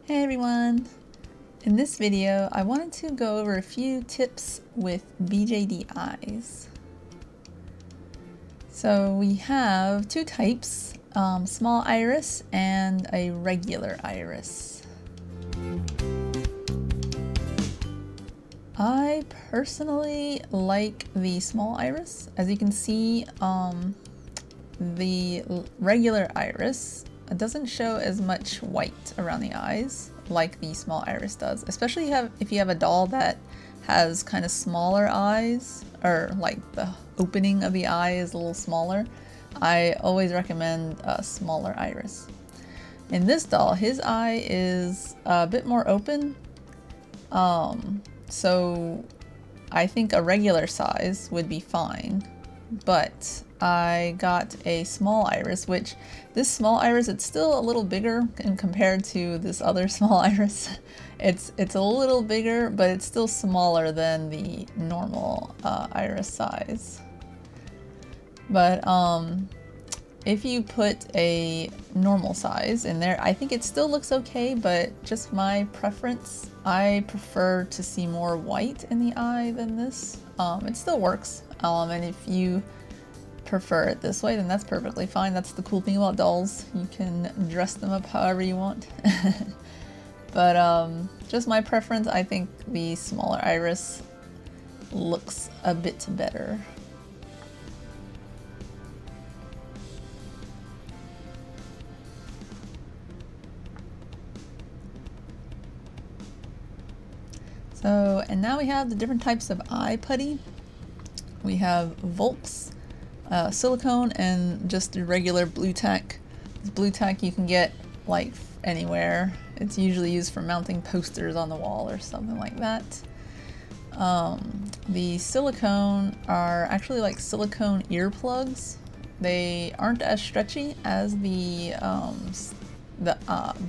Hey everyone! In this video, I wanted to go over a few tips with BJD eyes. So we have two types, small iris and a regular iris. I personally like the small iris. As you can see, the regular iris doesn't show as much white around the eyes like the small iris does, especially if you have a doll that has kind of smaller eyes, or like the opening of the eye is a little smaller. I always recommend a smaller iris. In this doll, his eye is a bit more open, so I think a regular size would be fine, but I got a small iris, which this small iris, it's still a little bigger in compared to this other small iris. It's a little bigger, but it's still smaller than the normal iris size. But if you put a normal size in there, I think it still looks okay, but just my preference, I prefer to see more white in the eye than this. It still works, and if you prefer it this way, then that's perfectly fine. That's the cool thing about dolls. You can dress them up however you want. But just my preference, I think the smaller iris looks a bit better. So, and now we have the different types of eye putty. We have Volks, silicone, and just the regular blue tack. This blue tack you can get like anywhere. It's usually used for mounting posters on the wall or something like that. The silicone are actually like silicone earplugs. They aren't as stretchy as the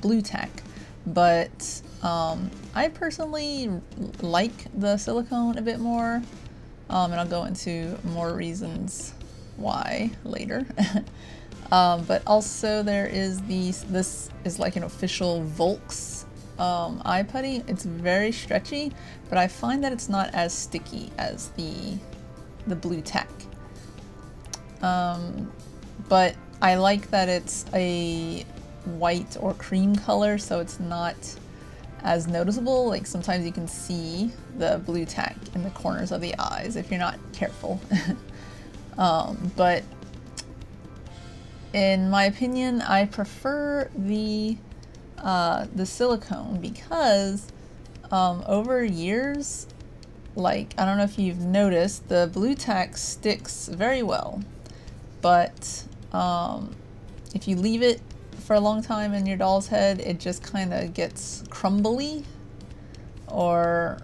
blue tack, but I personally like the silicone a bit more, and I'll go into more reasons why later. But also there is this is like an official Volks eye putty. It's very stretchy, but I find that it's not as sticky as the blue tack. But I like that it's a white or cream color, so it's not as noticeable. Like sometimes you can see the blue tack in the corners of the eyes if you're not careful. But in my opinion, I prefer the silicone because over years, like, I don't know if you've noticed, the blue tack sticks very well, but if you leave it for a long time in your doll's head, it just kind of gets crumbly, or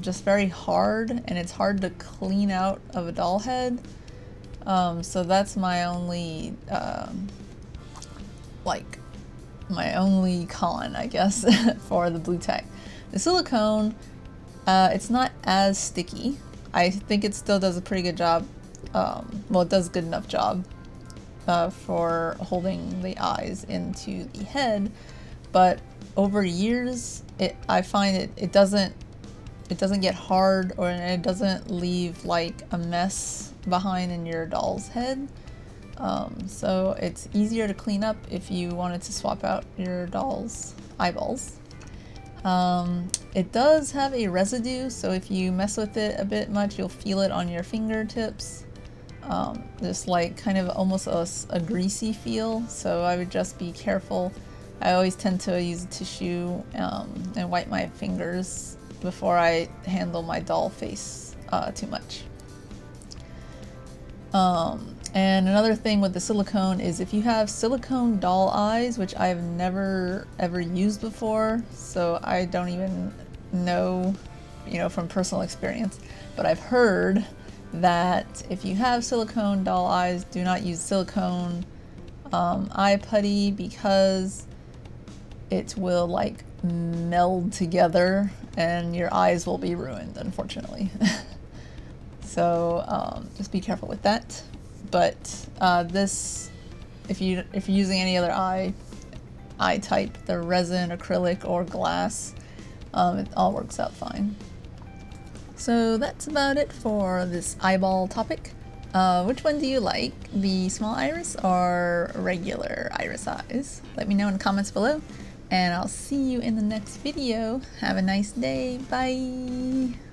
just very hard, and it's hard to clean out of a doll head. So that's my only my only con, I guess, for the blue tack. The silicone, it's not as sticky. I think it still does a pretty good job. Well, it does a good enough job for holding the eyes into the head, but over years, I find it doesn't get hard, or it doesn't leave like a mess behind in your doll's head. So it's easier to clean up if you wanted to swap out your doll's eyeballs. It does have a residue, so if you mess with it a bit much, you'll feel it on your fingertips. Just like kind of almost a greasy feel, so I would just be careful. I always tend to use a tissue and wipe my fingers before I handle my doll face too much. And another thing with the silicone is if you have silicone doll eyes, which I've never ever used before, so I don't even know, from personal experience, but I've heard that if you have silicone doll eyes, do not use silicone eye putty, because it will like meld together and your eyes will be ruined, unfortunately. So just be careful with that. But this, if you're using any other eye, eye type, the resin, acrylic, or glass. It all works out fine. So that's about it for this eyeball topic. Which one do you like? The small iris or regular iris eyes? Let me know in the comments below, and I'll see you in the next video. Have a nice day. Bye!